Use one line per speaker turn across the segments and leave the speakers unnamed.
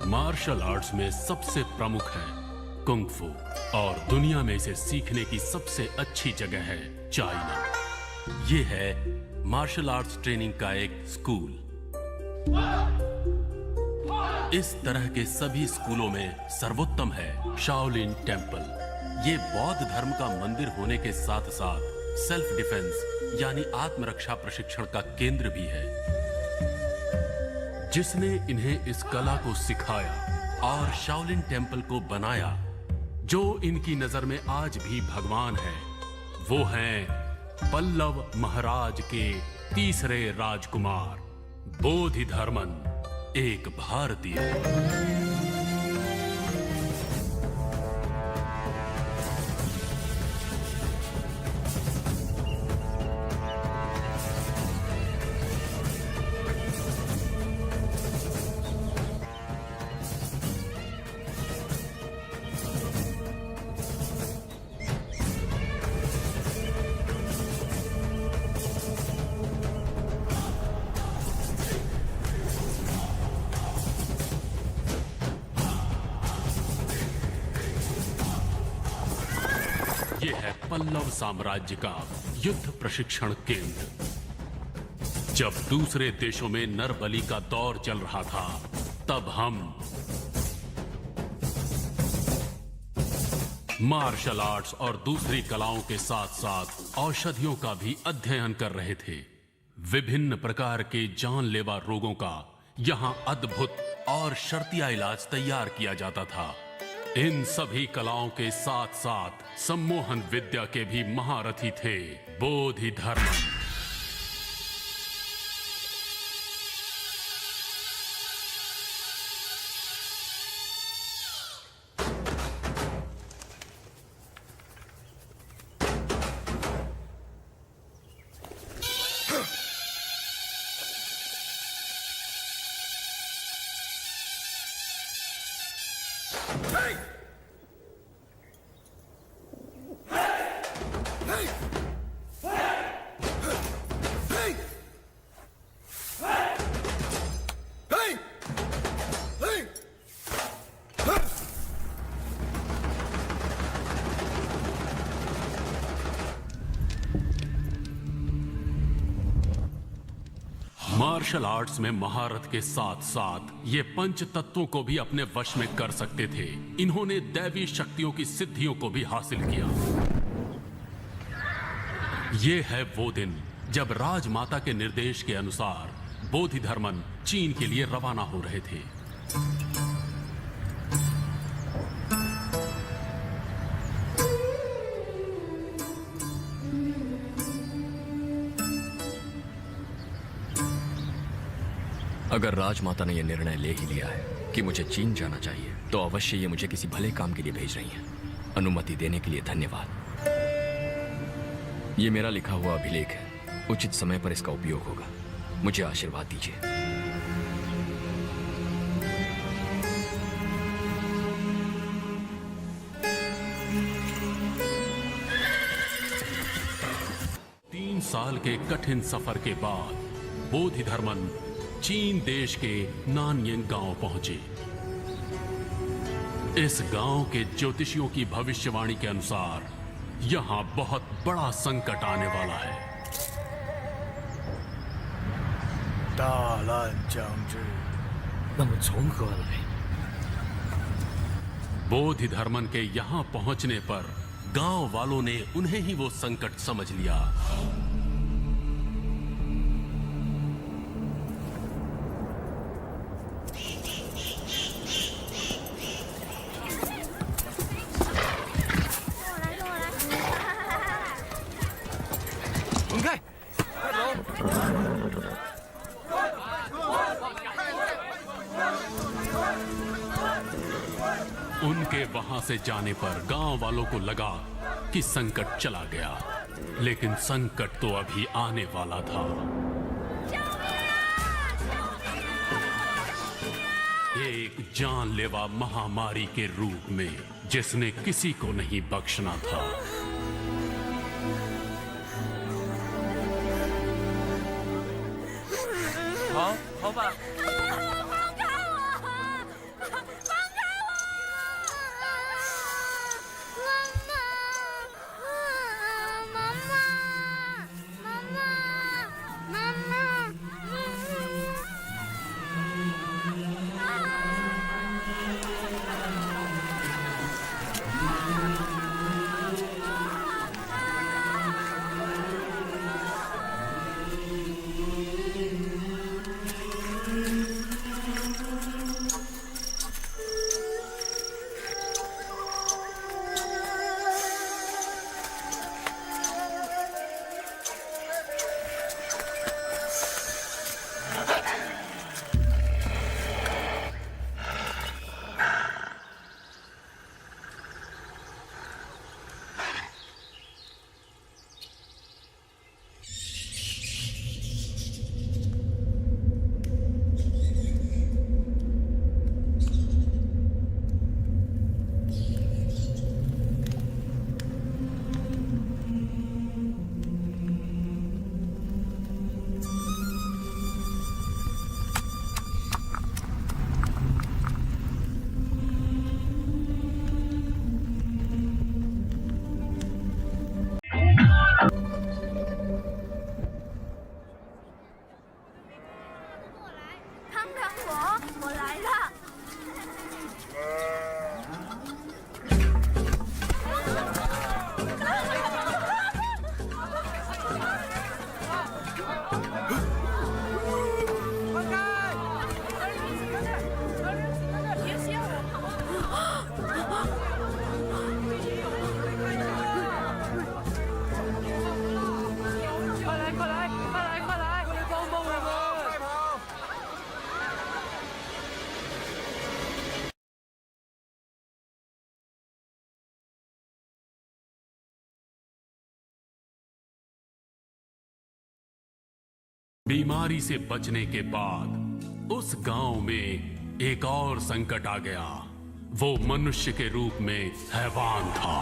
Martial arts में सबसे प्रमुख है कुंग फू और दुनिया में इसे सीखने की सबसे अच्छी जगह है चाइना। ये है मार्शल आर्ट्स ट्रेनिंग का एक स्कूल। इस तरह के सभी स्कूलों में सर्वोत्तम है शाओलिन टेम्पल। ये बौद्ध धर्म का मंदिर होने के साथ साथ सेल्फ डिफेंस यानी आत्मरक्षा प्रशिक्षण का केंद्र भी है। जिसने इन्हें इस कला को सिखाया और शाओलिन टेम्पल को बनाया, जो इनकी नजर में आज भी भगवान है, वो हैं पल्लव महाराज के तीसरे राजकुमार बोधिधर्मन, एक भारतीय। ये है पल्लव साम्राज्य का युद्ध प्रशिक्षण केंद्र। जब दूसरे देशों में नरबली का दौर चल रहा था, तब हम मार्शल आर्ट्स और दूसरी कलाओं के साथ साथ औषधियों का भी अध्ययन कर रहे थे। विभिन्न प्रकार के जानलेवा रोगों का यहां अद्भुत और शर्तिया इलाज तैयार किया जाता था। इन सभी कलाओं के साथ साथ सम्मोहन विद्या के भी महारथी थे बोधिधर्मन। मार्शल आर्ट्स में महारत के साथ साथ ये पंच तत्वों को भी अपने वश में कर सकते थे। इन्होंने दैवी शक्तियों की सिद्धियों को भी हासिल किया। ये है वो दिन जब राजमाता के निर्देश के अनुसार बोधिधर्मन चीन के लिए रवाना हो रहे थे।
अगर राजमाता ने यह निर्णय ले ही लिया है कि मुझे चीन जाना चाहिए, तो अवश्य ये मुझे किसी भले काम के लिए भेज रही हैं। अनुमति देने के लिए धन्यवाद। ये मेरा लिखा हुआ अभिलेख है। उचित समय पर इसका उपयोग होगा। मुझे आशीर्वाद दीजिए।
तीन साल के कठिन सफर के बाद बोधिधर्मन चीन देश के नानयंग गांव पहुंचे। इस गांव के ज्योतिषियों की भविष्यवाणी के अनुसार यहां बहुत बड़ा संकट आने वाला है। बोधिधर्मन के यहां पहुंचने पर गांव वालों ने उन्हें ही वो संकट समझ लिया। उनके वहां से जाने पर गांव वालों को लगा कि संकट चला गया, लेकिन संकट तो अभी आने वाला था। एक जानलेवा महामारी के रूप में जिसने किसी को नहीं बख्शना था।
我来了。
बीमारी से बचने के बाद उस गांव में एक और संकट आ गया। वो मनुष्य के रूप में हैवान था।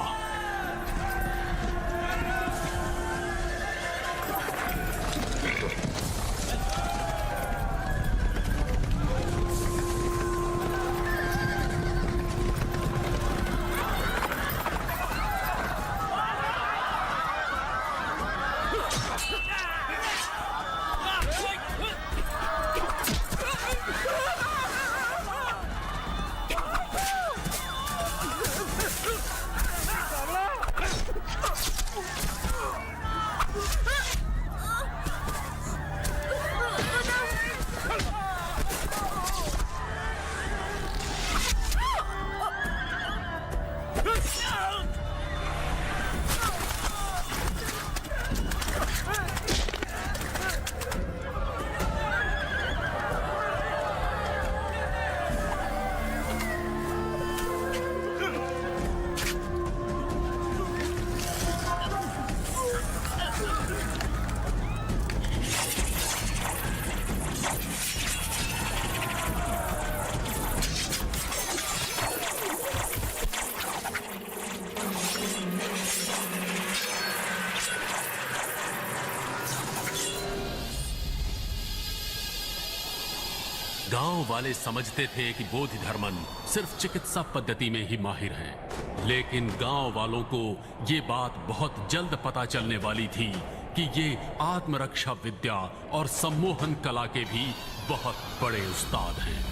गांव वाले समझते थे कि बोधिधर्मन सिर्फ चिकित्सा पद्धति में ही माहिर हैं, लेकिन गांव वालों को ये बात बहुत जल्द पता चलने वाली थी कि ये आत्मरक्षा विद्या और सम्मोहन कला के भी बहुत बड़े उस्ताद हैं।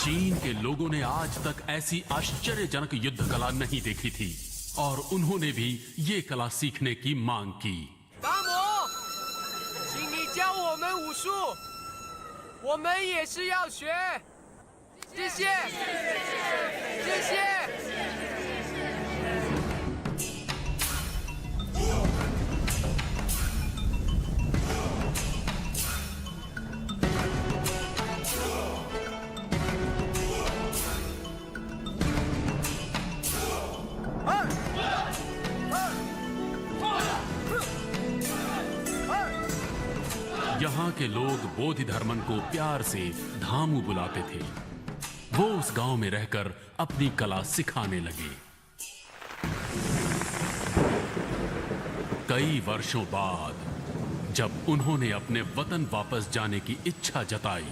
चीन के लोगों ने आज तक ऐसी आश्चर्यजनक युद्ध कला नहीं देखी थी और उन्होंने भी ये कला सीखने की मांग की।
达摩，请你教我们武术，我们也是要学。谢谢，谢谢。
यहाँ के लोग बोधि धर्मन को प्यार से धामू बुलाते थे। वो उस गांव में रहकर अपनी कला सिखाने लगे। कई वर्षों बाद जब उन्होंने अपने वतन वापस जाने की इच्छा जताई,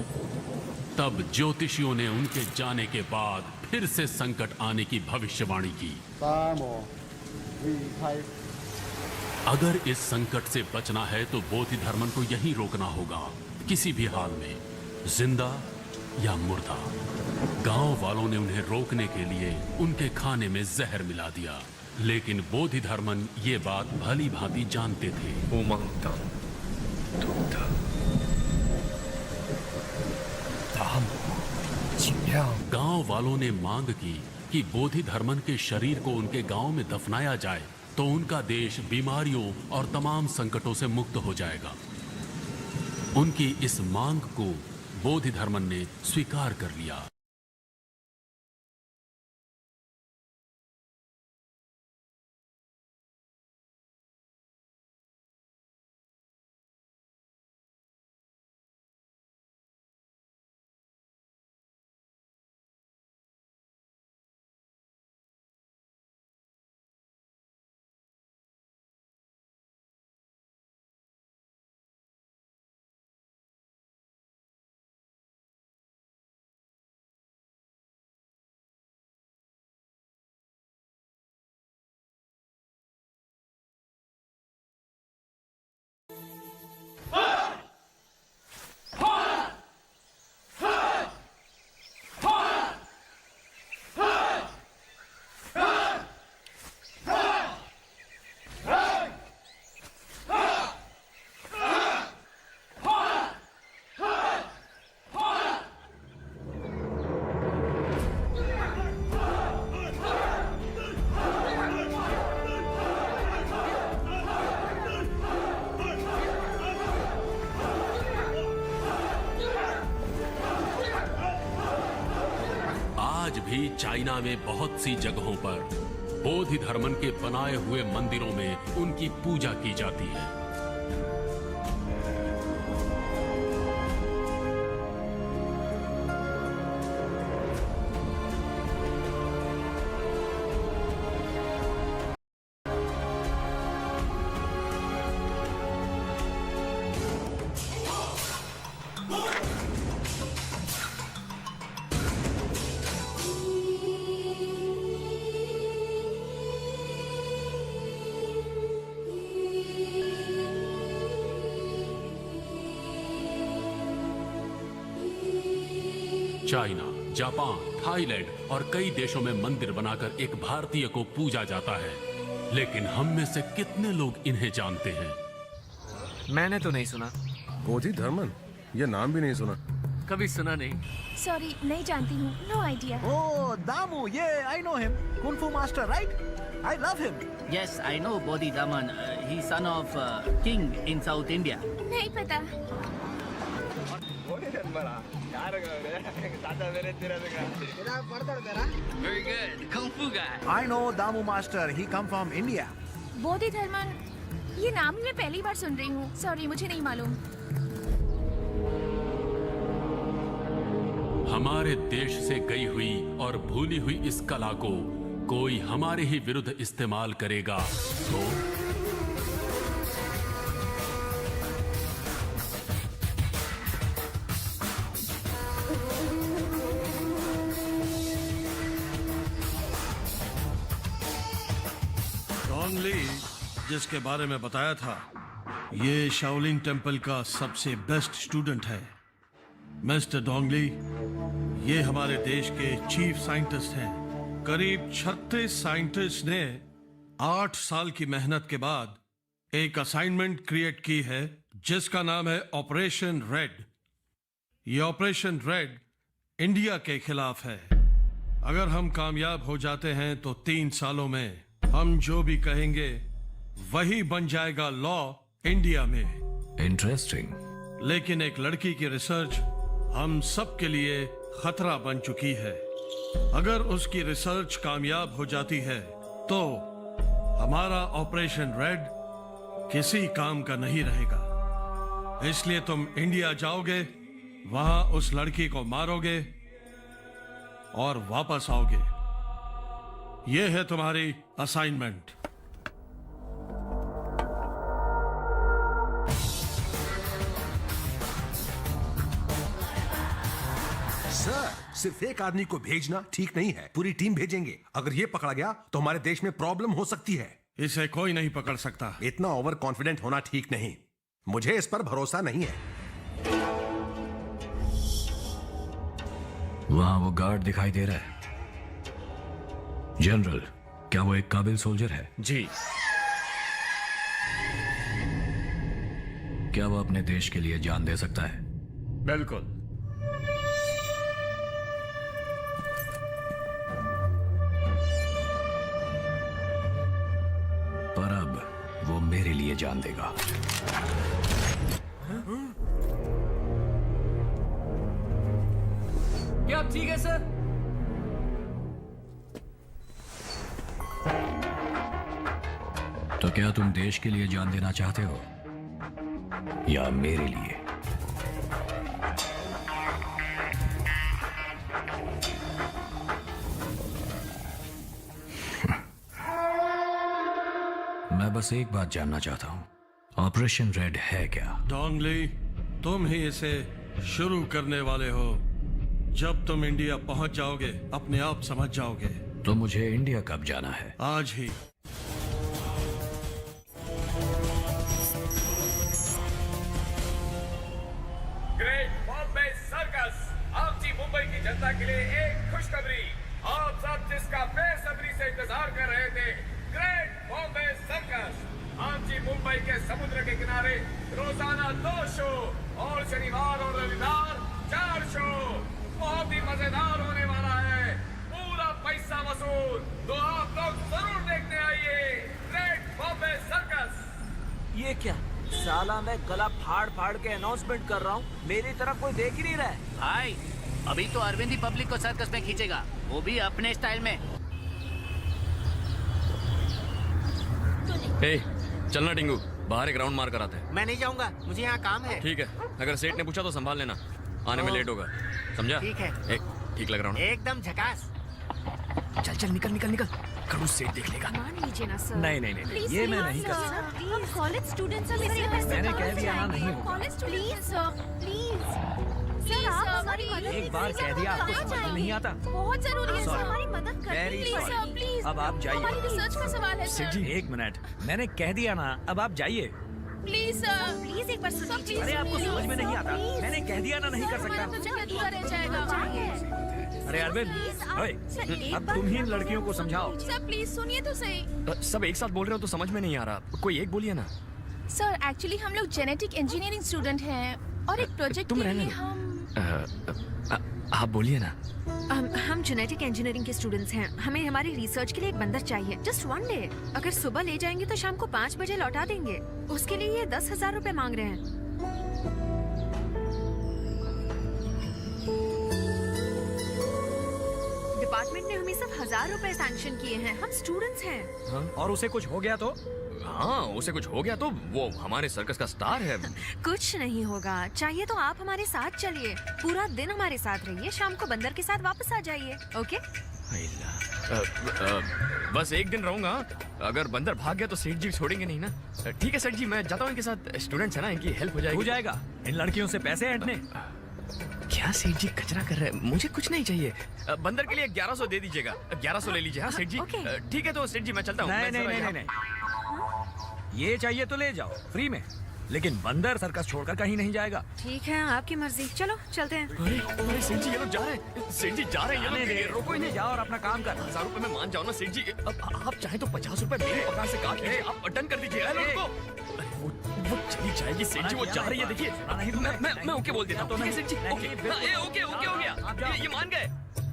तब ज्योतिषियों ने उनके जाने के बाद फिर से संकट आने की भविष्यवाणी की। अगर इस संकट से बचना है तो बोधि धर्मन को यहीं रोकना होगा, किसी भी हाल में, जिंदा या मुर्दा। गांव वालों ने उन्हें रोकने के लिए उनके खाने में जहर मिला दिया, लेकिन बोधि धर्मन ये बात भली भांति जानते थे। गांव वालों ने मांग की कि बोधि धर्मन के शरीर को उनके गांव में दफनाया जाए तो उनका देश बीमारियों और तमाम संकटों से मुक्त हो जाएगा। उनकी इस मांग को बोधि धर्मन ने स्वीकार कर लिया। आज भी चाइना में बहुत सी जगहों पर बोधि धर्मन के बनाए हुए मंदिरों में उनकी पूजा की जाती है। चाइना, जापान, थाईलैंड और कई देशों में मंदिर बनाकर एक भारतीय को पूजा जाता है, लेकिन हम में से कितने लोग इन्हें जानते हैं?
मैंने तो नहीं सुना।
बोधि धर्मन, ये नाम भी नहीं सुना।
कभी सुना नहीं।
सॉरी, नहीं जानती हूँ। No idea.
Oh, Damu, yeah, I know him. Kung Fu master, right? I love him.
Yes, I know Bodhi Daman. He's son of king in South India.
नहीं पता।
Very good. Kung Fu guy.
I know Damu master. He come from India.
बोधि धर्मन, ये नाम ही मैं पहली बार सुन रही हूँ। Sorry, मुझे नहीं मालूम।
हमारे देश से गई हुई और भूली हुई इस कला को कोई हमारे ही विरुद्ध इस्तेमाल करेगा तो
डॉन ली, जिसके बारे में बताया था, ये शाओलिन टेम्पल का सबसे बेस्ट स्टूडेंट है। मिस्टर डोंगली, ये हमारे देश के चीफ साइंटिस्ट हैं। करीब 36 साइंटिस्ट ने 8 साल की मेहनत के बाद एक असाइनमेंट क्रिएट की है जिसका नाम है ऑपरेशन रेड। ये ऑपरेशन रेड इंडिया के खिलाफ है। अगर हम कामयाब हो जाते हैं तो 3 सालों में हम जो भी कहेंगे वही बन जाएगा लॉ इंडिया में।
इंटरेस्टिंग।
लेकिन एक लड़की की रिसर्च हम सब के लिए खतरा बन चुकी है। अगर उसकी रिसर्च कामयाब हो जाती है तो हमारा ऑपरेशन रेड किसी काम का नहीं रहेगा। इसलिए तुम इंडिया जाओगे, वहां उस लड़की को मारोगे और वापस आओगे। यह है तुम्हारी असाइनमेंट।
सर, सिर्फ एक आदमी को भेजना ठीक नहीं है, पूरी टीम भेजेंगे। अगर ये पकड़ा गया तो हमारे देश में प्रॉब्लम हो सकती है।
इसे कोई नहीं पकड़ सकता।
इतना ओवर कॉन्फिडेंट होना ठीक नहीं। मुझे इस पर भरोसा नहीं है।
वहां वो गार्ड दिखाई दे रहा है। जनरल, क्या वो एक काबिल सोल्जर है?
जी।
क्या वो अपने देश के लिए जान दे सकता है?
बिल्कुल।
पर अब वो मेरे लिए जान देगा।
क्या आप ठीक है सर?
तो क्या तुम देश के लिए जान देना चाहते हो या मेरे लिए? मैं बस एक बात जानना चाहता हूं, ऑपरेशन रेड है क्या?
डोंगली, तुम ही इसे शुरू करने वाले हो। जब तुम इंडिया पहुंच जाओगे अपने आप समझ जाओगे।
तो मुझे इंडिया कब जाना है?
आज ही।
ग्रेट बॉम्बे सर्कस, आपकी मुंबई की जनता के लिए एक खुशखबरी। आप सब जिसका बेसब्री से इंतजार कर रहे थे, ग्रेट बॉम्बे सर्कस आपकी मुंबई के समुद्र के किनारे रोजाना 2 शो और शनिवार और रविवार 4 शो। बहुत ही मजेदार होने वाला है, पूरा पैसा वसूल। तो आप लोग जरूर देखने आइए ग्रेट बॉम्बे सर्कस।
ये क्या साला, मैं गला फाड़ फाड़ के अनाउंसमेंट कर रहा हूँ, मेरी तरफ कोई देख ही नहीं रहा है।
भाई, अभी तो अरविंद ही पब्लिक को सर्कस में खींचेगा, वो भी अपने स्टाइल में।
हे, चलना टिंगू, बाहर एक राउंड मार कर आते हैं।
मैं नहीं जाऊंगा, मुझे यहाँ काम है।
ठीक है, अगर सेठ ने पूछा तो संभाल लेना, आने में लेट होगा, समझा?
ठीक है।
ठीक लग रहा हूँ ना?
एकदम झकास।
चल चल, निकल निकल निकल, खड़ूस सेठ देख लेगा।
मान लीजिए ना सर।
नहीं नहीं नहीं, नहीं। ये मैं नहीं कर सकता।
हम कॉलेज स्टूडेंट्स हैं,
मैंने कह दिया ना, नहीं होगा।
College please sir, please sir, आप हमारी मदद
एक बार कह दिया, आपको समझ में नहीं आता?
बहुत जरूरी है सर,
Sorry.
हमारी मदद करें
Very
please
sorry.
Sir, please.
अब आप जाइए।
हमारी रिसर्च का सवाल है
सेठ
सर।
जी, एक मिनट, मैंने कह दिया ना, अब आप जाइए।
प्लीज सर, प्लीज एक बार सुनिए।
अरे आपको समझ में नहीं आता, मैंने कह दिया ना, नहीं कर सकता।
रह जाएगा।
अरे अरविंद, ओए, अब तुम ही इन लड़कियों को समझाओ।
सर प्लीज सुनिए तो सही।
सब एक साथ बोल रहे हो तो समझ में नहीं आ रहा, कोई एक बोलिए ना।
सर एक्चुअली हम लोग जेनेटिक इंजीनियरिंग स्टूडेंट हैं और एक प्रोजेक्ट
तुम
के
रहने
लिए
दो।
हम
आप बोलिए ना।
हम जेनेटिक इंजीनियरिंग के स्टूडेंट्स हैं। हमें हमारी रिसर्च के लिए एक बंदर चाहिए, जस्ट 1 डे। अगर सुबह ले जाएंगे तो शाम को 5 बजे लौटा देंगे। उसके लिए ये 10,000 रुपए मांग रहे हैं। डिपार्टमेंट ने हमें सिर्फ 1,000 रुपए सैंक्शन किए हैं। हम स्टूडेंट्स हैं।
हाँ? और उसे कुछ हो गया तो?
हाँ, उसे कुछ हो गया तो वो हमारे सर्कस का स्टार है।
कुछ नहीं होगा, चाहिए तो आप हमारे साथ चलिए। पूरा दिन हमारे साथ रहिए, शाम को बंदर के साथ वापस आ जाइए। ओके?
बस एक दिन रहूंगा, अगर बंदर भाग गया तो सेठ जी छोड़ेंगे नहीं ना। ठीक है सेठ जी, मैं जाता हूँ, इनके साथ स्टूडेंट्स है ना, इनकी हेल्प हो जाएगी।
हो जाएगा, इन लड़कियों से पैसे ऐंठने।
क्या सेठ जी कचरा कर रहे हैं, मुझे कुछ नहीं चाहिए। बंदर के लिए 1100 दे दीजिएगा। 1100 ले लीजिए। हाँ सेठ जी, ठीक है तो सेठ जी मैं चलता हूँ।
नहीं नहीं नहीं नहीं, ये चाहिए तो ले जाओ, फ्री में। लेकिन बंदर सर्कस छोड़कर कहीं नहीं जाएगा।
ठीक है, आपकी मर्जी, चलो चलते हैं।
अरे सेठ जी, ये लोग जा रहे हैं। सेठ जी जा रहे हैं, ये लोग।
रोको इन्हें, जाओ और अपना काम कर।
1000 रुपए में मान जाओ ना सेठ जी। अब आप चाहे तो 50 रुपए मेरी पगार से काट लीजिए। आप डन कर दीजिए लोगों को। वो चली जाएगी सेठ जी, वो जा रही है, देखिए। मैं ओके बोल देता हूँ। सेठ जी ओके, ओके हो गया। ये मान गए।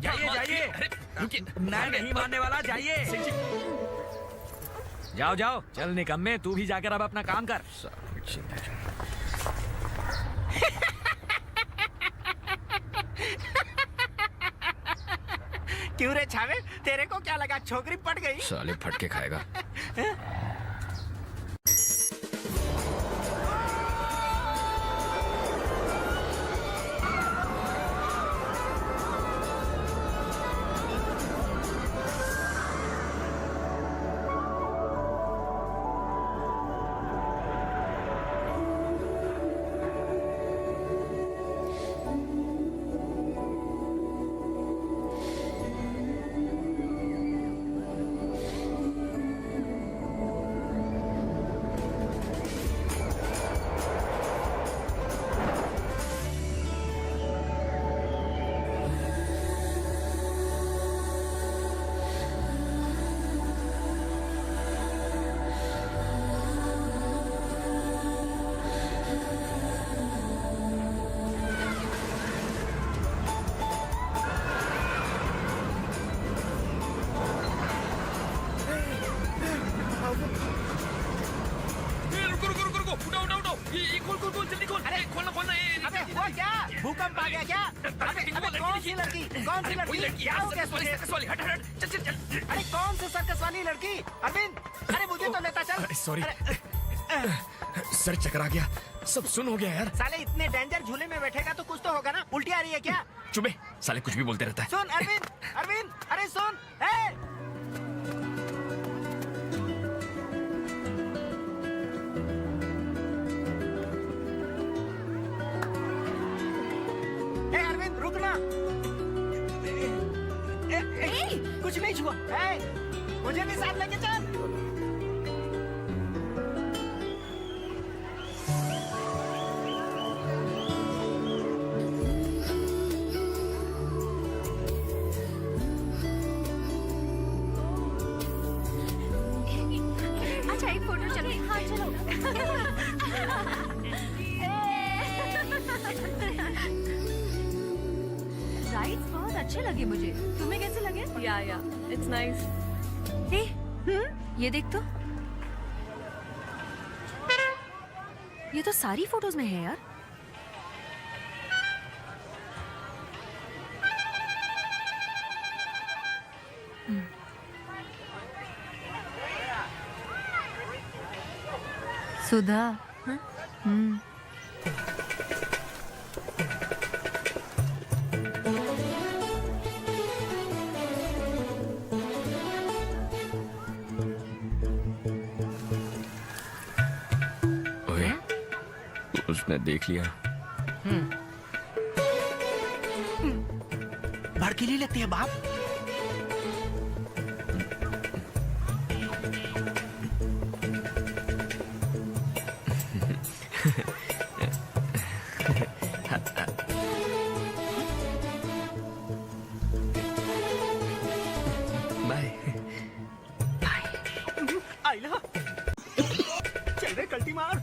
जाइए।
अरे रुकिए,
नहीं मानने वाला, जाइए।
सेठ जी।
जाओ चल निकम्मे, तू भी जाकर अब अपना काम कर।
क्यों रे छावे, तेरे को क्या लगा छोकरी पट गई?
साले फटके खाएगा।
खोल जल्दी खोल। अरे खोलना। अबे हुआ क्या? भूकंप आ गया क्या? अबे कौन सी लड़की? क्या हो गया तुझे? चल। अरे कौन सी सर्कस वाली लड़की? अरविंद, अरे मुझे तो लेता चल।
सॉरी सर, चकरा गया, सब सुन हो गया यार।
साले इतने डेंजर झूले में बैठेगा तो कुछ तो होगा ना। उल्टी आ रही है क्या?
चुपे, साले कुछ भी बोलते रहता है।
सुन अरविंद, अरे सुन। अरविंद रुकना। कुछ नहीं छुआ। मुझे भी साथ लेके चल।
अच्छा एक फोटो चलो। हाँ चलो। राइड्स बहुत अच्छे लगे मुझे, तुम्हें कैसे लगे?
या इट्स नाइस। ये देख तो, ये तो सारी फोटोज में है यार।
सुधा।
ओए, उसने देख लिया।
भड़कीली लगती है बाप। आइला, चल रे कल्टी मार।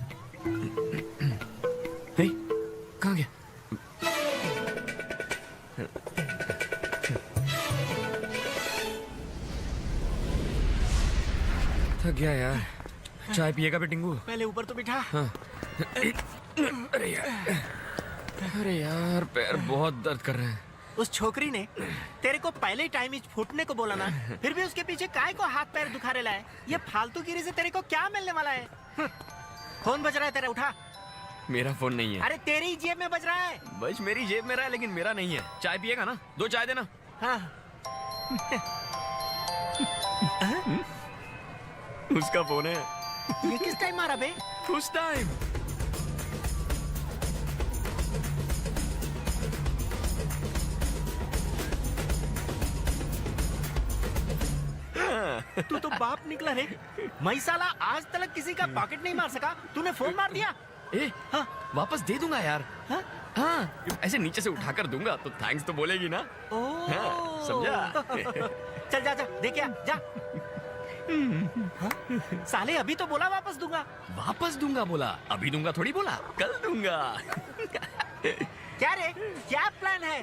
कहाँ गया? थक गया यार। चाय पिएगा बे टिंगू?
पहले ऊपर तो बिठा।
हाँ। अरे यार पैर बहुत दर्द कर रहे हैं।
उस छोकरी ने तेरे को पहले ही टाइम फूटने को बोला ना, फिर भी उसके पीछे काय को हाथ पैर दुखारे लाए। ये फालतूगिरी से तेरे को क्या मिलने वाला है? फोन बज रहा है तेरा, उठा।
मेरा फोन नहीं है।
अरे तेरी जेब में बज रहा है।
बस मेरी जेब में रहा है, लेकिन मेरा नहीं है। चाय पिएगा ना? 2 चाय देना।
हाँ।
उसका फोन है।
ये किस टाइम मारा बे?
उस टाइम।
तू तो बाप निकला रे। मैं साला आज तक किसी का पॉकेट नहीं मार सका, तूने फोन मार दिया।
ए, हाँ, वापस दे दूंगा यार। हाँ? हाँ, ऐसे नीचे से उठाकर दूंगा तो थैंक्स तो बोलेगी ना। हाँ, समझा?
चल जा जा, दे क्या जा। हाँ? साले अभी तो बोला वापस दूंगा।
वापस दूंगा बोला, अभी दूंगा थोड़ी बोला, कल दूंगा।
क्या रे, क्या प्लान है?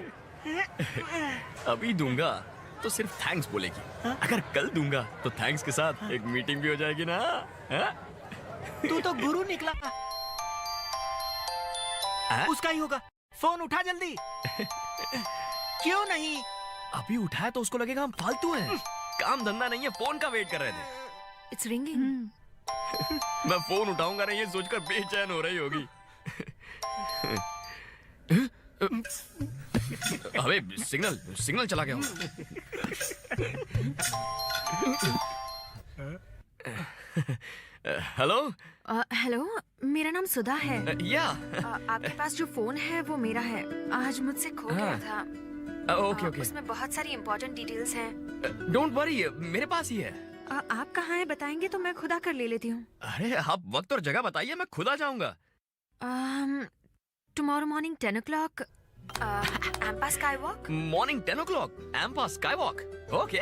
अभी दूंगा तो सिर्फ थैंक्स बोलेगी, अगर कल दूंगा तो थैंक्स के साथ एक मीटिंग भी हो जाएगी ना। हाँ?
तू तो गुरु निकला। उसका ही होगा, फोन उठा जल्दी। क्यों नहीं?
अभी उठाया तो उसको लगेगा हम फालतू हैं। काम धंधा नहीं है, फोन का वेट कर रहे थे।
It's ringing.
मैं फोन उठाऊंगा नहीं ये सोचकर बेचैन हो रही होगी। अबे सिग्नल चला गया हूँ। हेलो
हेलो, मेरा नाम सुधा है।
या
आपके पास जो फोन है वो मेरा है, आज मुझसे खो गया था।
ओके ओके,
उसमें बहुत सारी इम्पोर्टेंट डिटेल्स हैं।
डोंट वरी, मेरे पास ही है।
आप कहाँ हैं बताएंगे तो मैं खुद आकर ले लेती हूँ।
अरे आप वक्त और जगह बताइए, मैं खुद आ जाऊंगा।
Tomorrow morning 10 o'clock, Ampa Skywalk.
Morning 10 o'clock, Ampa Skywalk. Okay,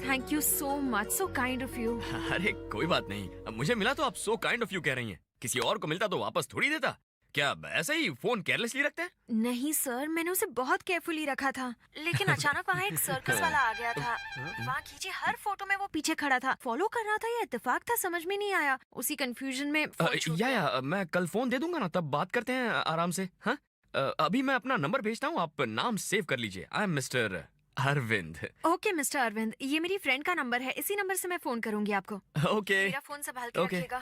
thank you so much, so kind of you.
अरे कोई बात नहीं, मुझे मिला तो आप सो काइंड ऑफ यू कह रही हैं। किसी और को मिलता तो वापस थोड़ी देता। क्या ऐसे ही फोन केयरलेसली रखते हैं?
नहीं सर, मैंने उसे बहुत केयरफुली रखा था, लेकिन अचानक वहाँ एक सर्कस वाला आ गया था। वहाँ खींची हर फोटो में वो पीछे खड़ा था। फॉलो कर रहा था या इत्तेफाक था समझ में नहीं आया। उसी कंफ्यूजन में फोन छूट गया।
मैं कल फोन दे दूंगा ना, तब बात करते हैं आराम से। हाँ, अभी मैं अपना नंबर भेजता हूँ, आप नाम सेव कर लीजिए। I am mister Arvind.
Okay mister Arvind, ये मेरी फ्रेंड का नंबर है, इसी नंबर से मैं फोन करूंगी आपको।
ओके,
मेरा फोन संभाल के रखिएगा।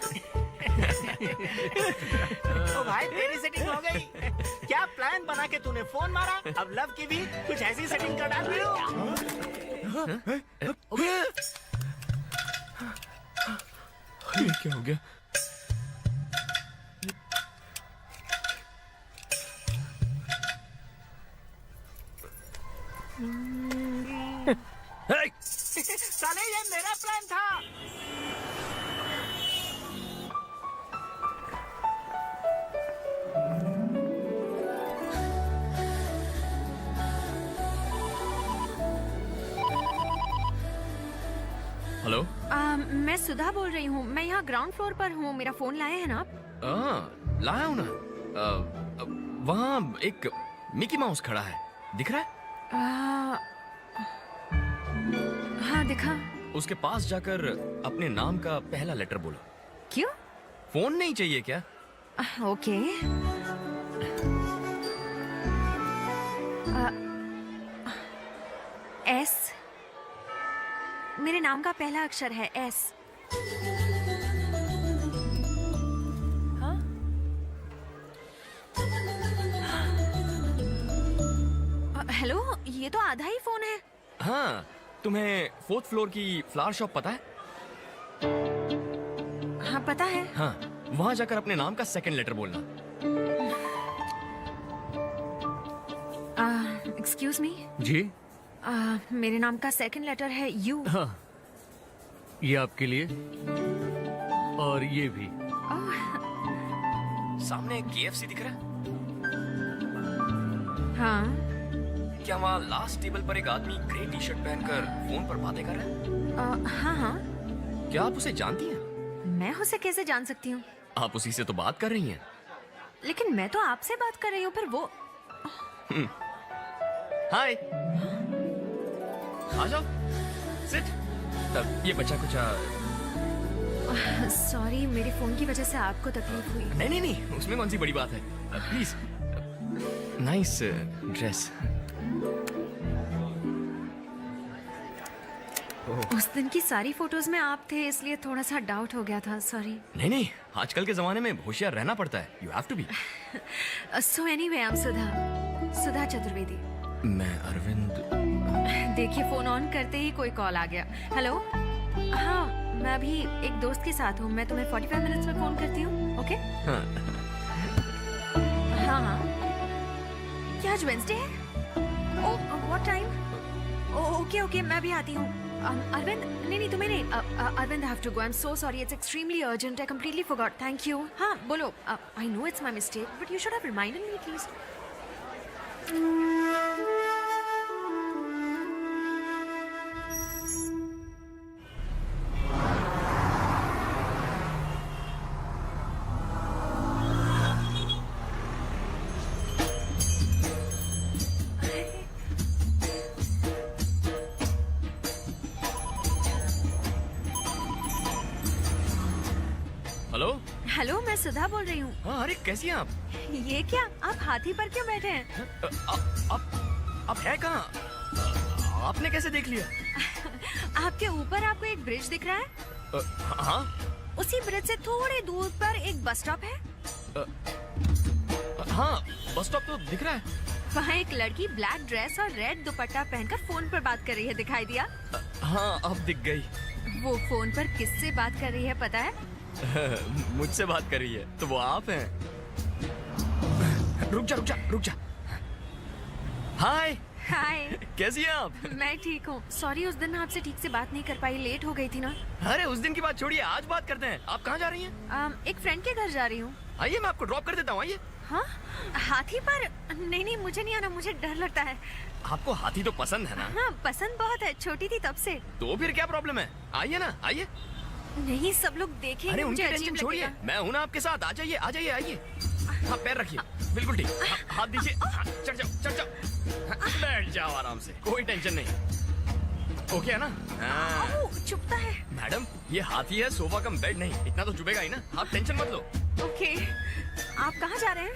तो भाई तेरी सेटिंग हो गई। क्या प्लान बना के तूने फोन मारा? अब लव की भी कुछ ऐसी सेटिंग कर डाल रही हो।
ये क्या हो गया?
साले ये मेरा प्लान था।
हेलो,
मैं सुधा बोल रही हूँ। मैं यहाँ ग्राउंड फ्लोर पर हूँ। मेरा फोन लाए हैं ना आप?
लाया हूँ ना। वहाँ एक मिकी माउस खड़ा है, दिख रहा है?
हाँ दिखा।
उसके पास जाकर अपने नाम का पहला लेटर बोलो।
क्यों?
फोन नहीं चाहिए क्या?
ओके। एस, मेरे नाम का पहला अक्षर है एस। हाँ? हेलो, ये तो आधा ही फोन है।
हाँ, तुम्हें 4th फ्लोर की फ्लावर शॉप पता है?
हाँ पता है।
हाँ, वहाँ जाकर अपने नाम का सेकंड लेटर बोलना।
Excuse me.
जी,
मेरे नाम का सेकंड लेटर है यू।
हाँ, ये आपके लिए और ये भी।
सामने KFC दिख रहा है?
हाँ।
क्या वहाँ लास्ट टेबल पर एक आदमी ग्रे टी शर्ट पहनकर फोन पर बातें कर रहा है?
हाँ हाँ।
क्या आप उसे जानती हैं?
मैं उसे कैसे जान सकती हूँ?
आप उसी से तो बात कर रही हैं।
लेकिन मैं तो आपसे बात कर रही हूँ, पर वो।
हाय, आ जाओ, सिट। ये बच्चा कुछ
सॉरी, मेरे फोन की वजह से आपको तकलीफ हुई।
नहीं, उसमें कौन सी बड़ी बात है। Please, nice dress.
उस दिन की सारी फोटोज में आप थे, इसलिए थोड़ा सा डाउट हो गया था। सॉरी।
नहीं, आजकल के जमाने में होशियार रहना पड़ता है। You have to be.
So anyway, I am Sudha Chaturvedi.
मैं अरविंद।
देखिए, फोन ऑन करते ही कोई कॉल आ गया। हेलो। हाँ, मैं अभी एक दोस्त के साथ हूँ। मैं तुम्हें 45 मिनट्स में फोन करती हूँ। ओके? हाँ। क्या आज वेंसडे है? What time? ओके, मैं भी आती हूँ। अरविंद नहीं तुम्हें नहीं Arvind have to go I am so sorry it's extremely urgent I completely forgot thank you हाँ बोलो I know it's my mistake but you should have reminded me please
hello.
Hello मैं सुधा बोल रही हूँ
हाँ अरे कैसी हैं आप?
ये क्या आप हाथी पर क्यों बैठे हैं
आप है कहाँ? आपने कैसे देख लिया?
आपके ऊपर आपको एक ब्रिज दिख रहा है
हाँ
उसी ब्रिज से थोड़े दूर पर एक बस स्टॉप है
हाँ बस स्टॉप तो दिख रहा है।
वहाँ एक लड़की ब्लैक ड्रेस और रेड दुपट्टा पहनकर फोन पर बात कर रही है दिखाई दिया
हाँ अब दिख गई।
वो फोन पर किससे बात कर रही है पता है
मुझसे बात कर रही है तो वो आप हैं। रुक जा हाय
हाय
कैसी हैं आप?
मैं ठीक हूँ सॉरी उस दिन मैं आपसे ठीक से बात नहीं कर पाई लेट हो गई थी ना
अरे उस दिन की बात छोड़िए आज बात करते हैं। आप कहाँ जा रही हैं?
एक फ्रेंड के घर जा रही हूँ
आइए मैं आपको ड्रॉप कर देता हूँ आइए।
हाँ हाथी पर नहीं मुझे नहीं आना मुझे डर लगता है
आपको हाथी तो पसंद है ना?
हाँ पसंद बहुत है छोटी थी तब से
तो फिर क्या प्रॉब्लम है आइए ना आइए।
नहीं सब लोग देखेंगे
अरे उनकी
मुझे
टेंशन
अजीब
छोड़िए
लगेगा
मैं हूं ना आपके साथ आ जाइए आइए। हाँ पैर रखिए बिल्कुल ठीक हाथ दीजिए चढ़ जाओ बैठ जाओ आराम से कोई टेंशन नहीं ओके है ना? हाँ।
चुपता है
मैडम ये हाथी है सोफा कम बेड नहीं इतना तो चुभेगा ही ना आप टेंशन मत लो।
ओके आप कहाँ जा रहे हैं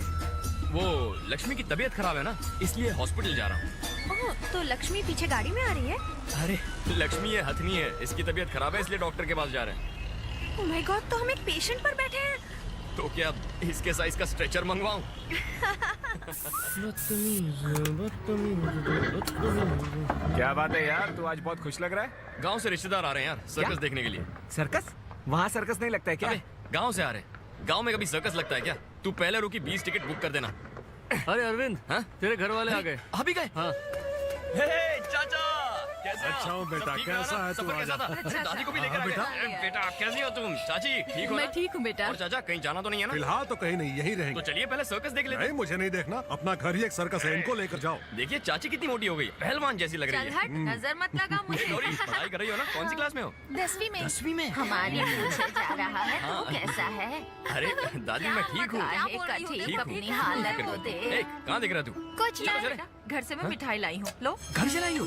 वो लक्ष्मी की तबीयत खराब है ना इसलिए हॉस्पिटल जा रहा हूँ।
ओह तो लक्ष्मी पीछे गाड़ी में आ रही है
अरे लक्ष्मी ये हथनी है इसकी तबीयत खराब है इसलिए डॉक्टर के पास जा रहे हैं।
ओह माय गॉड तो हम एक पेशेंट पर बैठे हैं
तो क्या इसके साइज का स्ट्रेचर मंगवाऊं?
क्या बात है यार तू आज बहुत खुश लग रहा है
गांव से रिश्तेदार आ रहे हैं यार सर्कस देखने के लिए।
सर्कस वहाँ सर्कस नहीं लगता है क्या?
अबे गांव से आ रहे हैं गांव में कभी सर्कस लगता है क्या? तू पहले रुकी 20 टिकट बुक कर देना।
अरे अरविंद
हाँ?
तेरे घर वाले आ गए।
अभी गए?
हाँ
हे चाचा कैसे
अच्छा हूँ बेटा, कैसा है तू?
सफर कैसा था?
अच्छा,
दादी को भी लेकर आ
बेटा।
गए। बेटा कैसी हो तुम? चाची ठीक हो?
मैं ठीक हूँ बेटा
और चाचा कहीं जाना तो नहीं है ना?
फिलहाल तो कहीं नहीं यहीं
तो
रहेंगे।
चलिए पहले सर्कस देख लेते
नहीं
हैं।
मुझे नहीं देखना अपना घर ही एक सर्कस है इनको लेकर जाओ।
देखिए चाची कितनी मोटी हो गई पहलवान जैसी लग रही
चल
है।
हट नजर मत लगा मुझे
गौरी पढ़ाई कर रही हो ना कौन सी क्लास में हो?
10वीं में
10वीं में।
हमारी पूछे जा रहा है
हाँ।
तू कैसा है
अरे दादी मैं ठीक हूँ
काहे का ठीक
ठीक
अपनी
हूँ।
हालत
फिक्र
को
मत।
देख
ए, कहाँ देख रहा तू?
कुछ
चलो,
नहीं
चले।
घर से मैं मिठाई लाई हूँ लो
घर से लाई हो?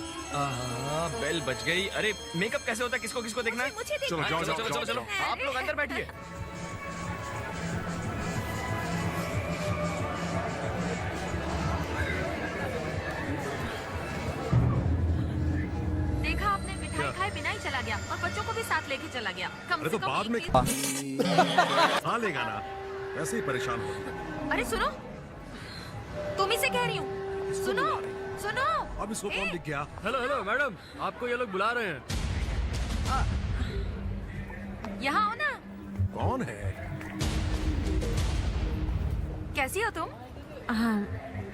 बेल बच गई। अरे मेकअप कैसे होता है किसको किसको देखना है?
मुझे
चलो
देखना
जाओ
चलो
जाओ
चलो चलो
जाओ।
आप लोग अंदर बैठिए।
देखा आपने मिठाई खाए बिना ही चला गया और बच्चों को भी साथ लेके चला गया कम
अरे
से
तो
कम
बाद
एक
में
दिन-
खा लेगा ना ऐसे ही परेशान हो।
अरे सुनो तुम ही से कह रही हूँ सुनो सुनो
अब इसको कौन दिख गया?
हेलो हेलो मैडम आपको ये लोग बुला रहे हैं।
यहाँ आओ ना
कौन है?
कैसी हो तुम?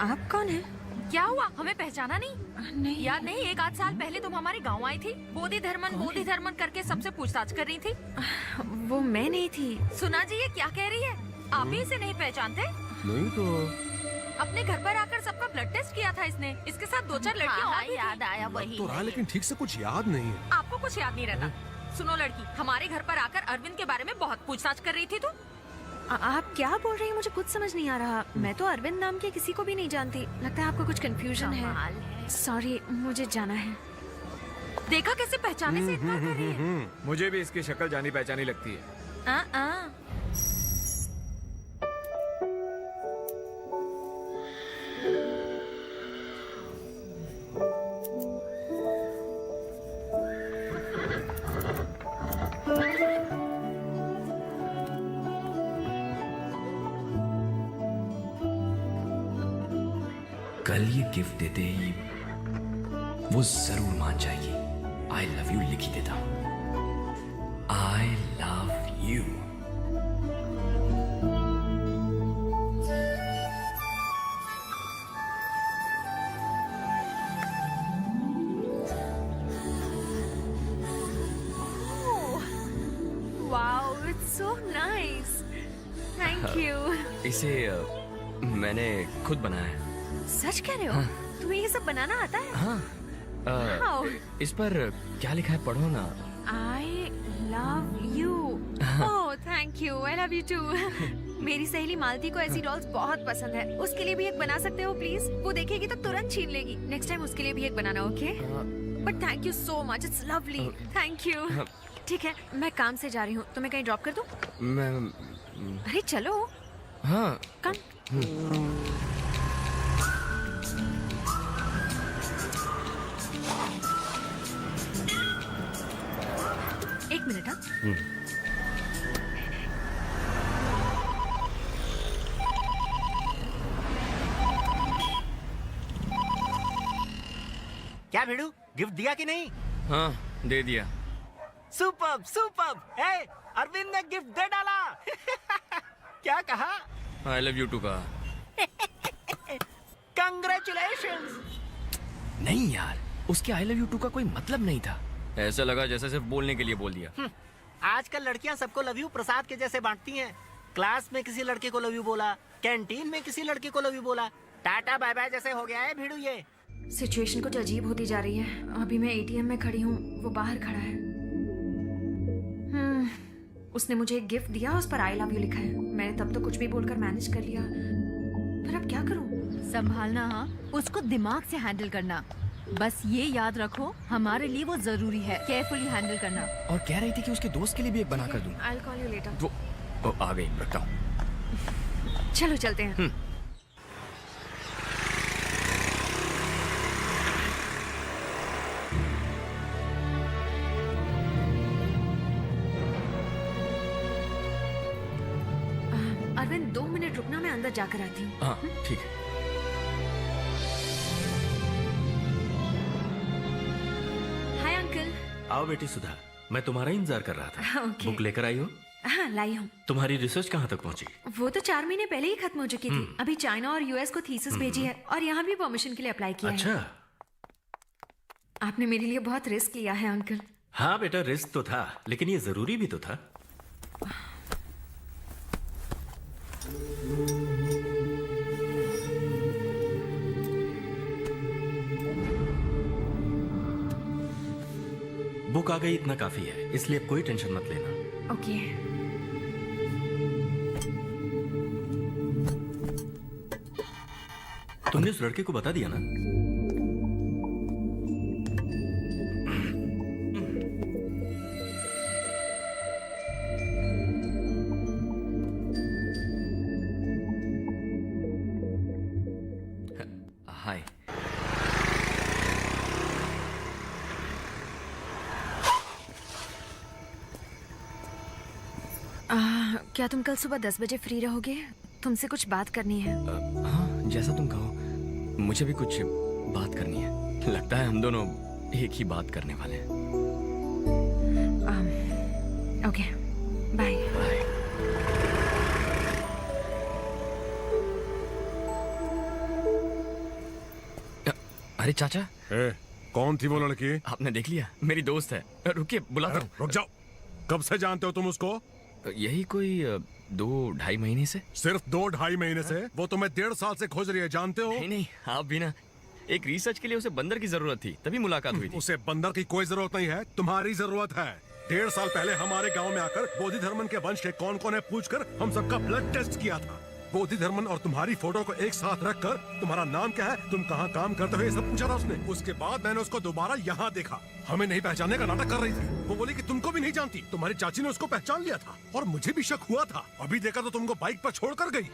आप कौन है? क्या हुआ हमें पहचाना नहीं? याद नहीं 1 आध साल पहले तुम हमारे गांव आई थी बोधि धर्मन करके सबसे पूछताछ कर रही थी। वो मैं नहीं थी। सुना जी ये क्या कह रही है आप ही इसे नहीं पहचानते?
नहीं तो
अपने घर पर आकर सबका ब्लड टेस्ट किया था इसने इसके साथ 2-4 लड़कियां और भी थी।
याद आया वही
तो रहा लेकिन ठीक से कुछ याद नहीं है।
आपको कुछ याद नहीं रहता। सुनो लड़की हमारे घर पर आकर अरविंद के बारे में बहुत पूछताछ कर रही थी तू। आप क्या बोल रही हैं मुझे कुछ समझ नहीं आ रहा। मैं तो अरविंद नाम के किसी को भी नहीं जानती। लगता है आपको कुछ कंफ्यूजन है। सॉरी मुझे जाना है। देखा कैसे पहचाने से इतना कर रही है।
मुझे भी इसकी शक्ल जानी पहचानी लगती है।
कल ये गिफ्ट देते ही वो जरूर मान जाएगी। आई लव यू लिख ही देता हूं। I love you.
so nice. Thank you.
इसे मैंने खुद बनाया है।
सच कह रहे हो? तुम्हें ये सब बनाना आता है?
हाँ।
Wow.
इस पर क्या लिखा है पढ़ो ना।
I love you. Oh, thank you. I love you too. मेरी सहेली मालती को ऐसी डॉल्स बहुत पसंद है। उसके लिए भी एक बना सकते हो प्लीज? वो देखेगी तो तुरंत छीन लेगी। नेक्स्ट टाइम उसके लिए भी एक बनाना, okay? But thank you so much, it's lovely. Thank you. ठीक है, मैं काम से जा रही हूँ, तुम्हें कहीं ड्रॉप कर दूँ?
मैं
अरे चलो।
हाँ।
कम। एक मिनट। हाँ,
क्या भिड़ू, गिफ्ट दिया कि नहीं?
हाँ, दे दिया।
Superb superb. हे, अरविंद ने गिफ्ट दे डाला। क्या कहा?
आई लव यू टू का।
कंग्रेचुलेशंस।
नहीं यार, उसके आई लव यू टू का कोई मतलब नहीं था। ऐसा लगा जैसे सिर्फ बोलने के लिए बोल दिया।
आजकल लड़कियां सबको लव यू प्रसाद के जैसे बांटती हैं। क्लास में किसी लड़के को लव यू बोला, कैंटीन में किसी लड़के को लव यू बोला, टाटा बाय बाय जैसे हो गया है भिड़ू ये।
सिचुएशन कुछ अजीब होती जा रही है। अभी मैं एटीएम में खड़ी हूँ, वो बाहर खड़ा है। उसने मुझे एक गिफ्ट दिया, उस पर आई लव यू लिखा है। मैंने तब तो कुछ भी बोलकर मैनेज कर लिया, पर अब क्या करूँ?
संभालना, हाँ, उसको दिमाग से हैंडल करना। बस ये याद रखो, हमारे लिए वो जरूरी है। केयरफुली हैंडल करना।
और कह रही थी कि उसके दोस्त के लिए भी एक बना कर दूं।
I'll call you later.
वो आ गई, रखता हूँ।
चलो चलते हैं। अरविंद 2 मिनट रुकना, मैं अंदर जाकर आती हूँ।
हाँ, ठीक है।
Hi uncle.
आओ बेटी सुधा, मैं तुम्हारा इंतजार कर रहा था।
Okay.
बुक लेकर आई हो?
हाँ, लाई हूँ।
तुम्हारी रिसर्च कहाँ तक पहुँची?
वो तो 4 महीने पहले ही खत्म हो चुकी थी। अभी चाइना और यूएस को थीसिस भेजी है और यहाँ भी परमिशन के लिए अप्लाई किया
अच्छा।
है। आपने मेरे लिए बहुत रिस्क लिया है अंकल।
हाँ बेटा, रिस्क तो था, लेकिन ये जरूरी भी तो था। बुक आ गई, इतना काफी है, इसलिए कोई टेंशन मत लेना।
ओके।
तुमने उस लड़के को बता दिया ना?
हाय।
क्या तुम कल सुबह 10 बजे फ्री रहोगे? तुमसे कुछ बात करनी है।
हाँ, जैसा तुम कहो। मुझे भी कुछ बात करनी है। लगता है हम दोनों एक ही बात करने वाले हैं।
Okay, bye.
बाय। अरे चाचा।
कौन थी वो लड़की?
आपने देख लिया? मेरी दोस्त है। रुकिए, बुलाता हूँ।
रुक जाओ। कब से जानते हो तुम उसको?
यही कोई 2-2.5 महीने से।
सिर्फ 2-2.5 महीने से? वो तुम्हें 1.5 साल से खोज रही है, जानते हो?
नहीं नहीं, आप भी ना। एक रिसर्च के लिए उसे बंदर की जरूरत थी, तभी मुलाकात हुई थी।
उसे बंदर की कोई जरूरत नहीं है, तुम्हारी जरूरत है। 1.5 साल पहले हमारे गांव में आकर बोधि धर्मन के वंश के कौन कौन है पूछकर हम सबका ब्लड टेस्ट किया था। बोधि धर्मन और तुम्हारी फोटो को एक साथ रखकर तुम्हारा नाम क्या है, तुम कहाँ काम करते हो, ये सब पूछा था उसने। उसके बाद मैंने उसको दोबारा यहाँ देखा। हमें नहीं पहचानने का नाटक कर रही थी। वो बोली कि तुमको भी नहीं जानती। तुम्हारी चाची ने उसको पहचान लिया था और मुझे भी शक हुआ था। अभी देखा तो तुमको बाइक पर छोड़ कर गई।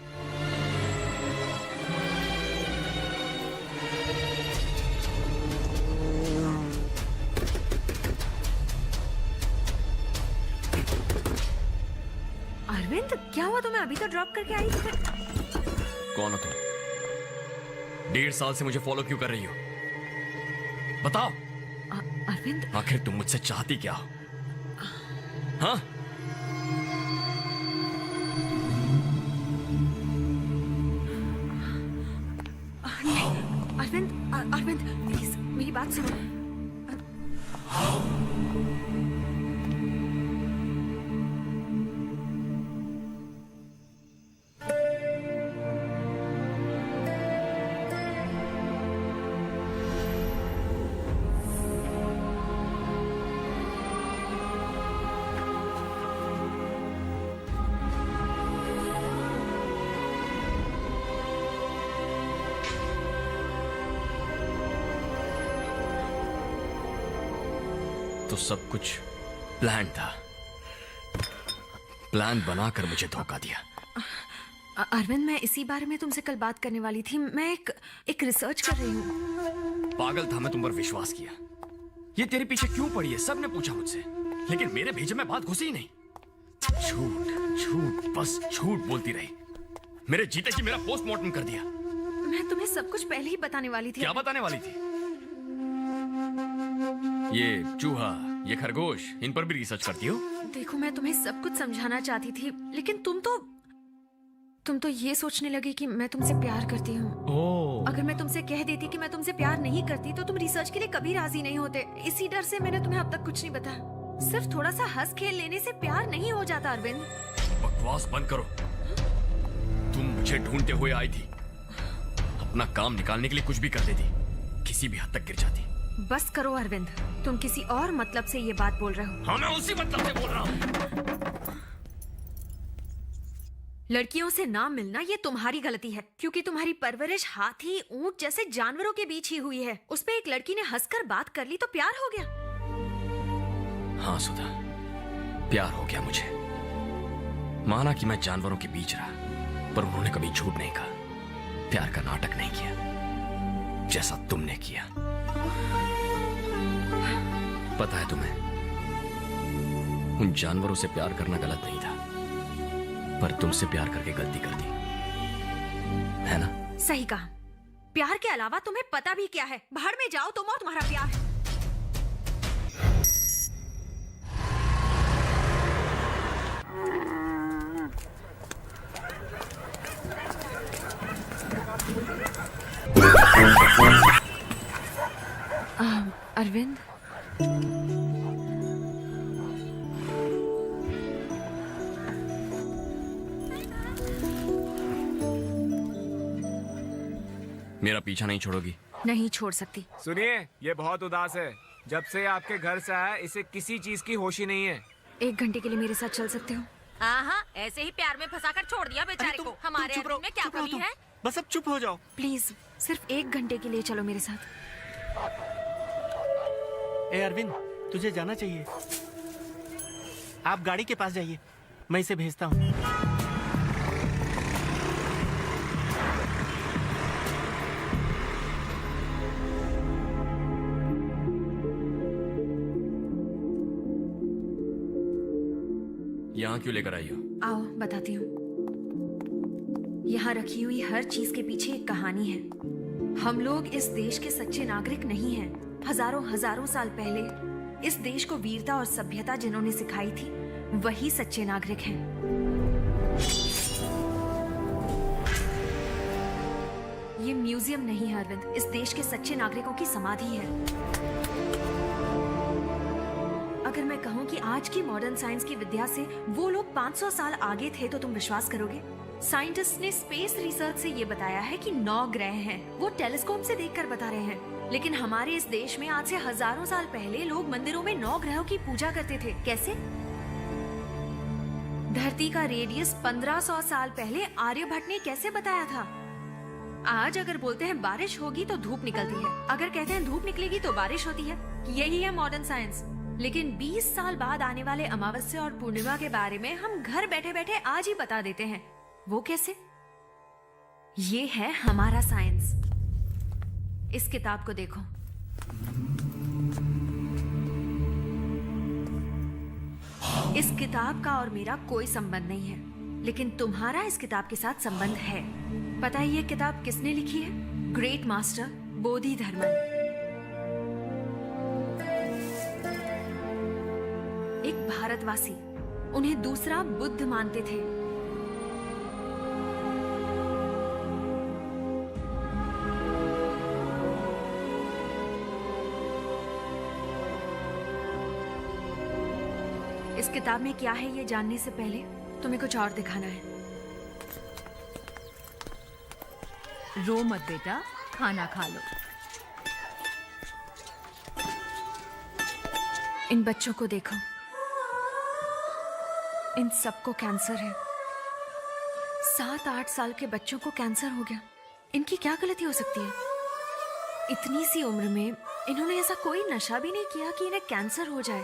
अरविंद, क्या हुआ तुम्हें? अभी तो ड्रॉप करके आई थी।
कौन हो तुम? 1.5 साल से मुझे फॉलो क्यों कर रही हो? बताओ।
अरविंद,
आखिर तुम मुझसे चाहती क्या हो? हाँ?
अरविंद, अरविंद प्लीज मेरी बात सुनो।
तो सब कुछ प्लान था। प्लान बनाकर मुझे धोखा दिया।
अरविंद, मैं इसी बारे में तुमसे कल बात करने वाली थी। मैं एक रिसर्च कर रही हूँ।
पागल था मैं तुम पर विश्वास किया। ये तेरे पीछे क्यों पड़ी है सबने पूछा मुझसे, लेकिन मेरे भेजे में बात घुसी ही नहीं। झूठ झूठ बस झूठ बोलती रही। मेरे जीते जी मेरा पोस्टमार्टम कर दिया।
मैं तुम्हें सब कुछ पहले ही बताने वाली थी।
क्या बताने वाली थी? ये चूहा, ये खरगोश, इन पर भी रिसर्च करती हो?
देखो, मैं तुम्हें सब कुछ समझाना चाहती थी, लेकिन तुम तो ये सोचने लगी कि मैं तुमसे प्यार करती हूँ। अगर मैं तुमसे कह देती कि मैं तुमसे प्यार नहीं करती तो तुम रिसर्च के लिए कभी राजी नहीं होते। इसी डर से मैंने तुम्हें अब तक कुछ नहीं बताया। सिर्फ थोड़ा सा हंस खेल लेने से प्यार नहीं हो जाता अरविंद।
बकवास बंद करो। तुम मुझे ढूंढते हुए आई थी। अपना काम निकालने के लिए कुछ भी कर देती, किसी भी हद तक गिर जाती।
बस करो अरविंद, तुम किसी और मतलब से ये बात बोल रहे हो।
हाँ, मैं उसी मतलब से बोल रहा हूँ।
लड़कियों से ना मिलना ये तुम्हारी गलती है, क्योंकि तुम्हारी परवरिश हाथी, ऊंट जैसे जानवरों के बीच ही हुई है। उस पे एक लड़की ने हंसकर बात कर ली तो प्यार हो गया।
हाँ सुधा, प्यार हो गया मुझे। माना कि मैं जानवरों के बीच रहा, पर उन्होंने कभी झूठ नहीं कहा, प्यार का नाटक नहीं किया जैसा तुमने किया। पता है तुम्हें, उन जानवरों से प्यार करना गलत नहीं था, पर तुमसे प्यार करके गलती कर दी, है ना?
सही कहा। प्यार के अलावा तुम्हें पता भी क्या है? भाड़ में जाओ तुम और तुम्हारा प्यार। अरविंद,
मेरा पीछा नहीं छोड़ोगी?
नहीं छोड़ सकती।
सुनिए, ये बहुत उदास है। जब से आपके घर से आया, इसे किसी चीज की होश ही नहीं है।
1 घंटे के लिए मेरे साथ चल सकते हो?
हाँ, ऐसे ही प्यार में फंसाकर छोड़ दिया बेचारे को। हमारे अरविंद में क्या कमी है?
बस अब चुप हो जाओ।
प्लीज, सिर्फ 1 घंटे के लिए चलो मेरे साथ।
ए अरविंद, तुझे जाना चाहिए। आप गाड़ी के पास जाइए, मैं इसे भेजता हूँ।
यहाँ क्यों लेकर आई हो?
आओ बताती हूँ। यहाँ रखी हुई हर चीज के पीछे एक कहानी है। हम लोग इस देश के सच्चे नागरिक नहीं हैं। हजारों साल पहले इस देश को वीरता और सभ्यता जिन्होंने सिखाई थी, वही सच्चे नागरिक हैं। ये म्यूजियम नहीं है अरविंद, इस देश के सच्चे नागरिकों की समाधि है। अगर मैं कहूँ कि आज की मॉडर्न साइंस की विद्या से वो लोग 500 साल आगे थे तो तुम विश्वास करोगे? साइंटिस्ट ने स्पेस रिसर्च से ये बताया है कि 9 ग्रह हैं। वो टेलीस्कोप से देखकर बता रहे हैं। लेकिन हमारे इस देश में आज से हजारों साल पहले लोग मंदिरों में 9 ग्रहों की पूजा करते थे। कैसे? धरती का रेडियस 1500 साल पहले आर्यभट्ट ने कैसे बताया था? आज अगर बोलते हैं बारिश होगी तो धूप निकलती है, अगर कहते हैं धूप निकलेगी तो बारिश होती है। यही है मॉडर्न साइंस। लेकिन 20 साल बाद आने वाले अमावस्या और पूर्णिमा के बारे में हम घर बैठे बैठे आज ही बता देते हैं। वो कैसे? ये है हमारा साइंस। इस किताब को देखो। इस किताब का और मेरा कोई संबंध नहीं है, लेकिन तुम्हारा इस किताब के साथ संबंध है। पता है ये किताब किसने लिखी है? ग्रेट मास्टर बोधि धर्मन। एक भारतवासी, उन्हें दूसरा बुद्ध मानते थे। इस किताब में क्या है ये जानने से पहले तुम्हें कुछ और दिखाना है।
रो मत बेटा, खाना खा लो।
इन बच्चों को देखो, इन सबको कैंसर है। 7-8 साल के बच्चों को कैंसर हो गया। इनकी क्या गलती हो सकती है? इतनी सी उम्र में इन्होंने ऐसा कोई नशा भी नहीं किया कि इन्हें कैंसर हो जाए।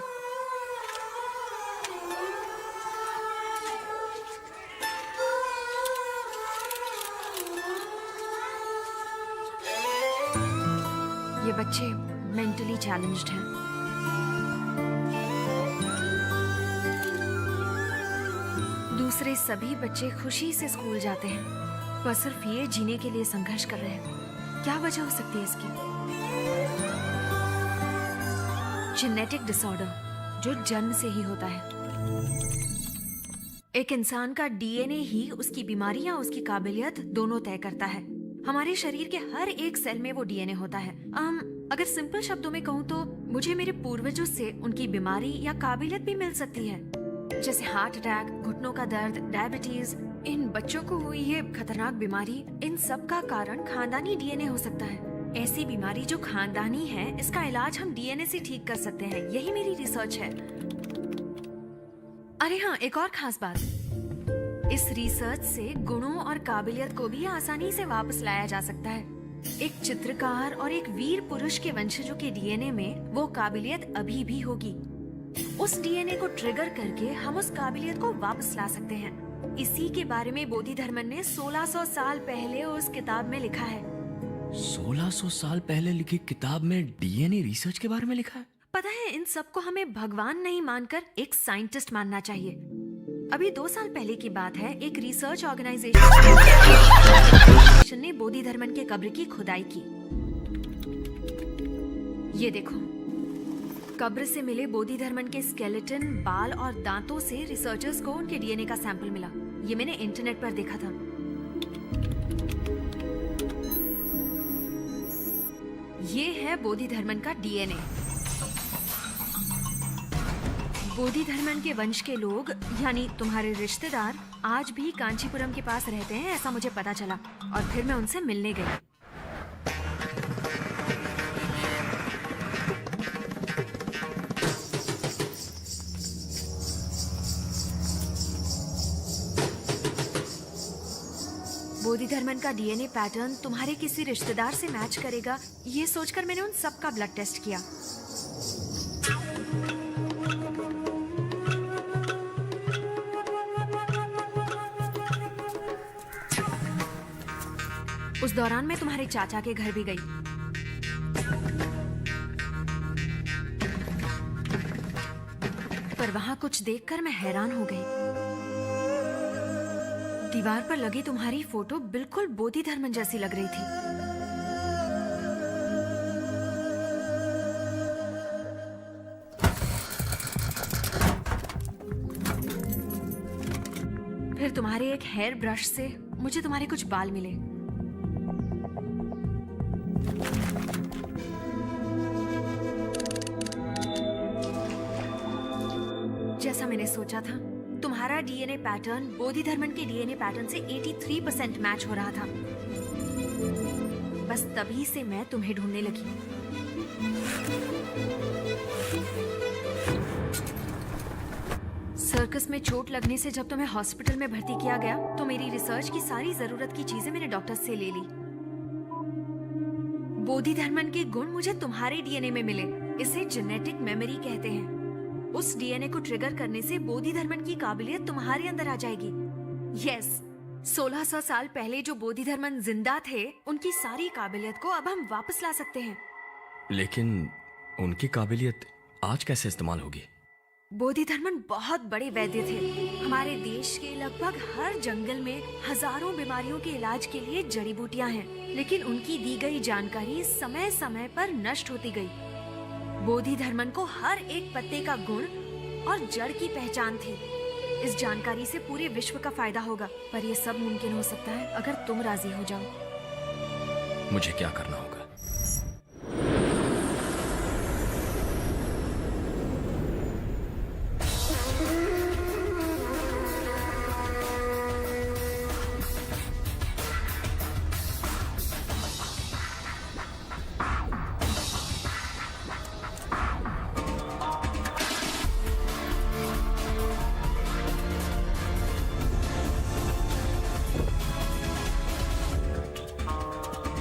ये बच्चे मेंटली चैलेंज्ड हैं। दूसरे सभी बच्चे खुशी से स्कूल जाते हैं, पर सिर्फ ये जीने के लिए संघर्ष कर रहे हैं। क्या वजह हो सकती है इसकी? जेनेटिक डिसऑर्डर, जो जन्म से ही होता है। एक इंसान का डीएनए ही उसकी बीमारी या उसकी काबिलियत दोनों तय करता है। हमारे शरीर के हर एक सेल में वो डीएनए होता है। अगर सिंपल शब्दों में कहूँ तो मुझे मेरे पूर्वजों से उनकी बीमारी या काबिलियत भी मिल सकती है, जैसे हार्ट अटैक, घुटनों का दर्द, डायबिटीज। इन बच्चों को हुई ये खतरनाक बीमारी, इन सब का कारण खानदानी डीएनए हो सकता है। ऐसी बीमारी जो खानदानी है, इसका इलाज हम डीएनए से ठीक कर सकते हैं। यही मेरी रिसर्च है। अरे हाँ, एक और खास बात, इस रिसर्च से गुणों और काबिलियत को भी आसानी से वापस लाया जा सकता है। एक चित्रकार और एक वीर पुरुष के वंशजों के डीएनए में वो काबिलियत अभी भी होगी। उस डीएनए को ट्रिगर करके हम उस काबिलियत को वापस ला सकते हैं। इसी के बारे में बोधिधर्मन ने 1600 साल पहले उस किताब में लिखा है।
1600 साल पहले लिखी किताब में डीएनए रिसर्च के बारे में लिखा है?
पता है, इन सबको हमें भगवान नहीं मानकर एक साइंटिस्ट मानना चाहिए। अभी 2 साल पहले की बात है, एक रिसर्च ऑर्गेनाइजेशन ने बोधिधर्मन के कब्र की खुदाई की। ये देखो, कब्र से मिले बोधिधर्मन के स्केलेटन, बाल और दांतों से रिसर्चर्स को उनके डीएनए का सैंपल मिला। ये मैंने इंटरनेट पर देखा था। ये है बोधिधर्मन का डीएनए। बोधिधर्मन के वंश के लोग, यानी तुम्हारे रिश्तेदार, आज भी कांचीपुरम के पास रहते हैं, ऐसा मुझे पता चला। और फिर मैं उनसे मिलने गई। बोधिधर्मन का डीएनए पैटर्न तुम्हारे किसी रिश्तेदार से मैच करेगा, ये सोचकर मैंने उन सब का ब्लड टेस्ट किया। उस दौरान मैं तुम्हारे चाचा के घर भी गई। पर वहां कुछ देखकर मैं हैरान हो गई। दीवार पर लगी तुम्हारी फोटो बिल्कुल बोधिधर्मन जैसी लग रही थी। फिर तुम्हारे एक हेयर ब्रश से मुझे तुम्हारे कुछ बाल मिले। जैसा मैंने सोचा था, तुम्हारा डीएनए पैटर्न बोधिधर्मन के डीएनए पैटर्न से 83% मैच हो रहा था। बस तभी से मैं तुम्हें ढूंढने लगी। सर्कस में चोट लगने से जब तुम्हें हॉस्पिटल में भर्ती किया गया, तो मेरी रिसर्च की सारी जरूरत की चीजें मैंने डॉक्टर से ले ली। बोधिधर्मन के गुण मुझे तुम्हारे डीएनए में मिले। इसे जेनेटिक मेमोरी कहते हैं। उस डीएनए को ट्रिगर करने से बोधिधर्मन की काबिलियत तुम्हारे अंदर आ जाएगी। यस, 1600 साल पहले जो बोधिधर्मन जिंदा थे, उनकी सारी काबिलियत को अब हम वापस ला सकते हैं।
लेकिन उनकी काबिलियत आज कैसे इस्तेमाल होगी?
बोधिधर्मन बहुत बड़े वैद्य थे। हमारे देश के लगभग हर जंगल में हजारों बीमारियों के इलाज के लिए जड़ी बूटियां हैं, लेकिन उनकी दी गई जानकारी समय समय पर नष्ट होती गई। बोधिधर्मन को हर एक पत्ते का गुण और जड़ की पहचान थी। इस जानकारी से पूरे विश्व का फायदा होगा, पर यह सब मुमकिन हो सकता है अगर तुम राजी हो जाओ।
मुझे क्या करना होगा?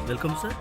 Welcome sir.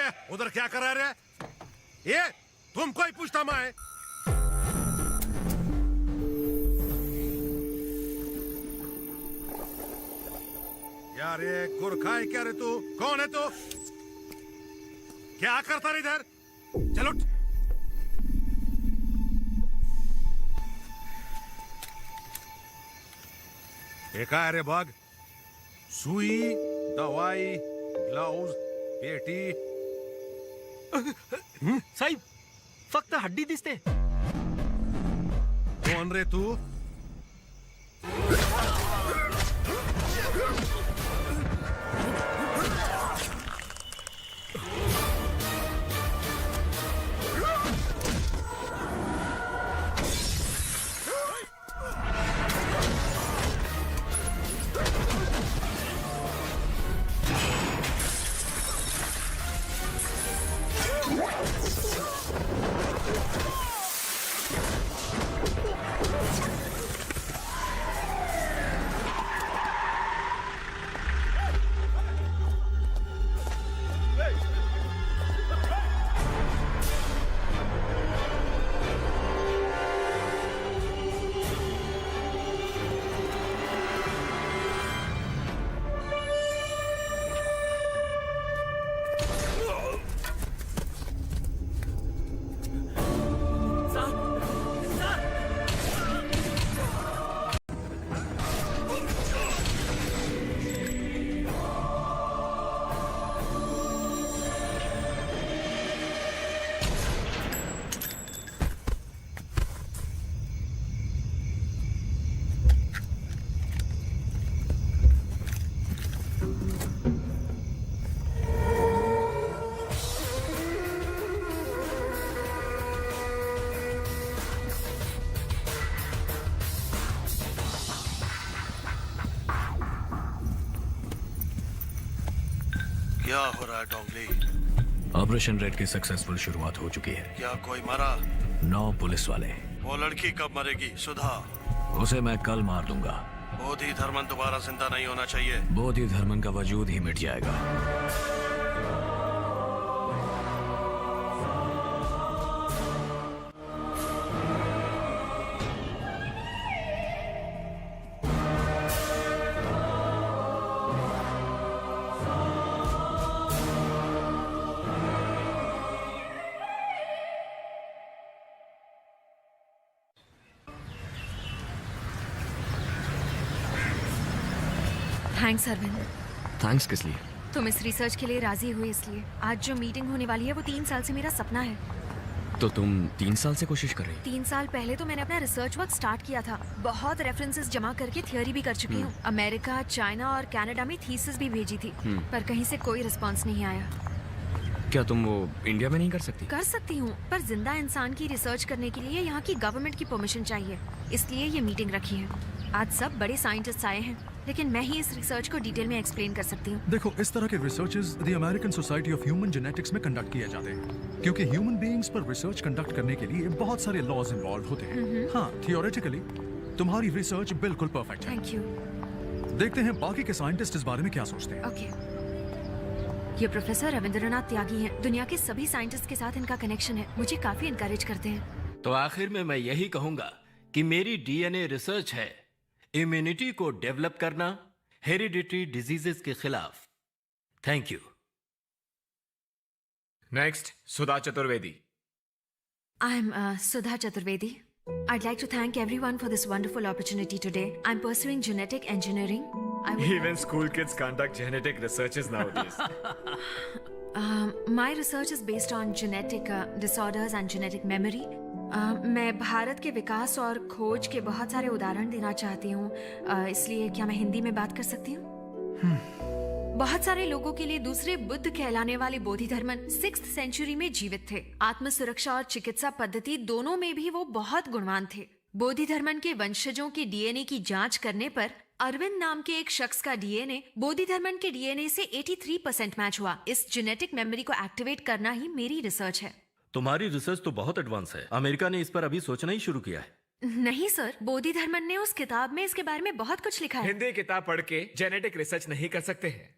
ये उधर क्या कर रहे रे? ये तुमको ही पूछता मैं। यार ये गुरखा है क्या रे तू? कौन है तू? क्या करता रे इधर? चलो एक है बाग, सुई, दवाई, ग्लव्स, पेटी।
साहिब फक्त हड्डी दिसते.
कौन रे तू? क्या हो रहा है डोंगली?
ऑपरेशन रेड की सक्सेसफुल शुरुआत हो चुकी है.
क्या कोई मरा?
9 पुलिस वाले.
वो लड़की कब मरेगी? सुधा?
उसे मैं कल मार दूंगा.
बोधि धर्मन दोबारा जिंदा नहीं होना चाहिए.
बोधि धर्मन का वजूद ही मिट जाएगा.
थैंक्स अरविंद.
थैंक्स किस लिए?
तुम इस रिसर्च के लिए राजी हुई इसलिए. आज जो मीटिंग होने वाली है वो 3 साल से मेरा सपना है.
तो तुम 3 साल से कोशिश कर रही?
3 साल पहले तो मैंने अपना रिसर्च वर्क स्टार्ट किया था. बहुत रेफरेंसेस जमा करके थियोरी भी कर चुकी हूँ. अमेरिका, चाइना और कनाडा में थीसिस भी भेजी थी, पर कहीं से कोई रिस्पांस नहीं आया.
क्या तुम वो इंडिया में नहीं कर सकती?
कर सकती हूँ, पर जिंदा इंसान की रिसर्च करने के लिए यहाँ की गवर्नमेंट की परमिशन चाहिए. इसलिए ये मीटिंग रखी है. आज सब बड़े साइंटिस्ट आए हैं, लेकिन मैं ही इस रिसर्च को डिटेल में एक्सप्लेन कर सकती हूँ.
देखो, इस तरह के researches the American society of human genetics में कंडक्ट किए जाते हैं, क्योंकि ह्यूमन बीइंग्स पर रिसर्च कंडक्ट करने के लिए बहुत सारे लॉज इन्वॉल्व होते हैं. हाँ, थियोरेटिकली तुम्हारी रिसर्च बिल्कुल परफेक्ट है.
Thank you.
देखते हैं बाकी के साइंटिस्ट इस बारे में क्या सोचते हैं.
ओके. ये प्रोफेसर रविंद्रनाथ त्यागी हैं. दुनिया के सभी साइंटिस्ट के साथ इनका कनेक्शन है. मुझे काफी इनकरेज करते हैं.
तो आखिर में मैं यही कहूंगा कि मेरी डीएनए रिसर्च है इम्यूनिटी को डेवलप करना हेरिडिटरी डिजीजेस के खिलाफ. Thank you.
Next, Sudha Chaturvedi.
I am Sudha Chaturvedi. I'd like to thank everyone for this wonderful opportunity today. I'm pursuing genetic engineering.
Even school kids conduct genetic researches nowadays.
My research is based on genetic disorders and genetic memory. मैं भारत के विकास और खोज के बहुत सारे उदाहरण देना चाहती हूँ. इसलिए क्या मैं हिंदी में बात कर सकती हूँ? बहुत सारे लोगों के लिए दूसरे बुद्ध कहलाने वाले बोधि धर्मन 6th सेंचुरी में जीवित थे. आत्म सुरक्षा और चिकित्सा पद्धति दोनों में भी वो बहुत गुणवान थे. बोधि धर्मन के वंशजों के डीएनए की जांच करने पर अरविंद नाम के एक शख्स का डीएनए बोधि धर्मन के डीएनए से 83% मैच हुआ. इस जेनेटिक मेमोरी को एक्टिवेट करना ही मेरी रिसर्च है.
तुम्हारी रिसर्च तो बहुत एडवांस है. अमेरिका ने इस पर अभी सोचना ही शुरू किया है.
नहीं सर, बोधि धर्मन ने उस किताब में इसके बारे में बहुत कुछ लिखा है.
हिंदी किताब पढ़ के जेनेटिक रिसर्च नहीं कर सकते हैं.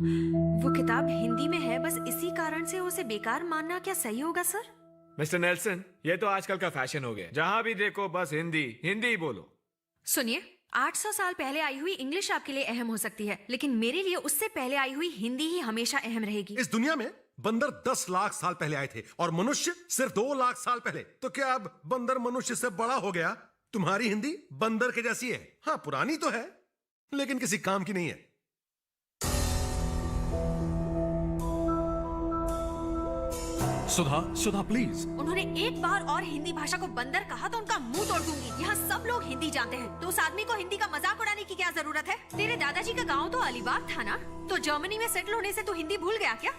वो किताब हिंदी में है, बस इसी कारण से उसे बेकार मानना क्या सही होगा सर?
मिस्टर नेल्सन, ये तो आजकल का फैशन हो गया। जहाँ भी देखो बस हिंदी हिंदी ही बोलो।
सुनिए, 800 साल पहले आई हुई इंग्लिश आपके लिए अहम हो सकती है, लेकिन मेरे लिए उससे पहले आई हुई हिंदी ही हमेशा अहम रहेगी।
इस दुनिया में बंदर 10 लाख साल पहले आए थे और मनुष्य सिर्फ 2 लाख साल पहले। तो क्या अब बंदर मनुष्य से बड़ा हो गया? तुम्हारी हिंदी बंदर के जैसी है। हाँ, पुरानी तो है, लेकिन किसी काम की नहीं है।
सुधा प्लीज।
उन्होंने एक बार और हिंदी भाषा को बंदर कहा तो उनका मुंह तोड़ दूंगी। यहाँ सब लोग हिंदी जानते हैं, तो उस आदमी को हिंदी का मजाक उड़ाने की क्या जरूरत है? तेरे दादाजी का गांव तो अलीबाग था ना, तो जर्मनी में सेटल होने से तू हिंदी भूल गया क्या?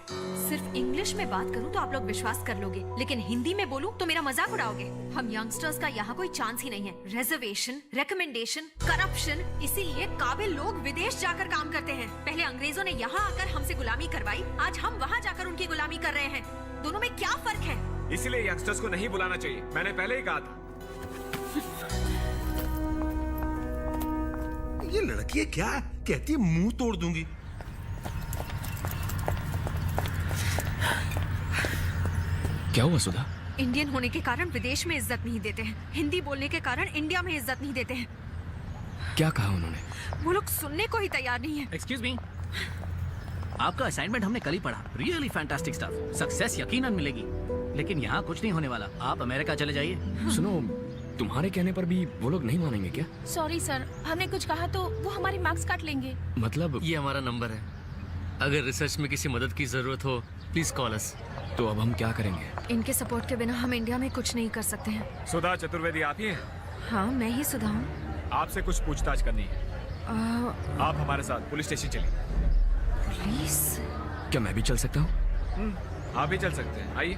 सिर्फ इंग्लिश में बात करूँ तो आप लोग विश्वास कर लोगे, लेकिन हिंदी में बोलूँ तो मेरा मजाक उड़ाओगे। हम यंगस्टर्स का यहाँ कोई चांस ही नहीं है। रिजर्वेशन, रिकमेंडेशन, करप्शन, इसीलिए काबिल लोग विदेश जाकर काम करते हैं। पहले अंग्रेजों ने यहाँ आकर हमसे गुलामी करवाई, आज हम वहाँ जाकर उनकी गुलामी कर रहे हैं। दोनों में क्या फर्क है?
इसलिए यंगस्टर्स को नहीं बुलाना चाहिए, मैंने पहले ही कहा था।
ये लड़की है क्या? कहती है मुंह तोड़ दूंगी।
क्या हुआ सुधा?
इंडियन होने के कारण विदेश में इज्जत नहीं देते हैं, हिंदी बोलने के कारण इंडिया में इज्जत नहीं देते हैं।
क्या कहा उन्होंने?
वो लोग सुनने को ही तैयार नहीं है।
एक्सक्यूज मी, आपका असाइनमेंट हमने कल ही पढ़ा। Really fantastic stuff. सक्सेस यकीनन मिलेगी, लेकिन यहाँ कुछ नहीं होने वाला। आप अमेरिका चले जाइए।
सुनो, तुम्हारे कहने पर भी वो लोग नहीं मानेंगे क्या?
सॉरी सर, हमने कुछ कहा तो वो हमारे मार्क्स काट लेंगे।
मतलब
ये हमारा नंबर है, अगर रिसर्च में किसी मदद की जरूरत हो प्लीज कॉल अस।
तो अब हम क्या करेंगे?
इनके सपोर्ट के बिना हम इंडिया में कुछ नहीं कर सकते हैं।
सुधा चतुर्वेदी आप ही हैं?
हाँ, मैं ही सुधा हूँ।
आपसे कुछ पूछताछ करनी है। आप हमारे साथ पुलिस स्टेशन चलिए।
पुलिस?
क्या मैं भी चल सकता हूँ?
आप भी चल सकते हैं, आइए।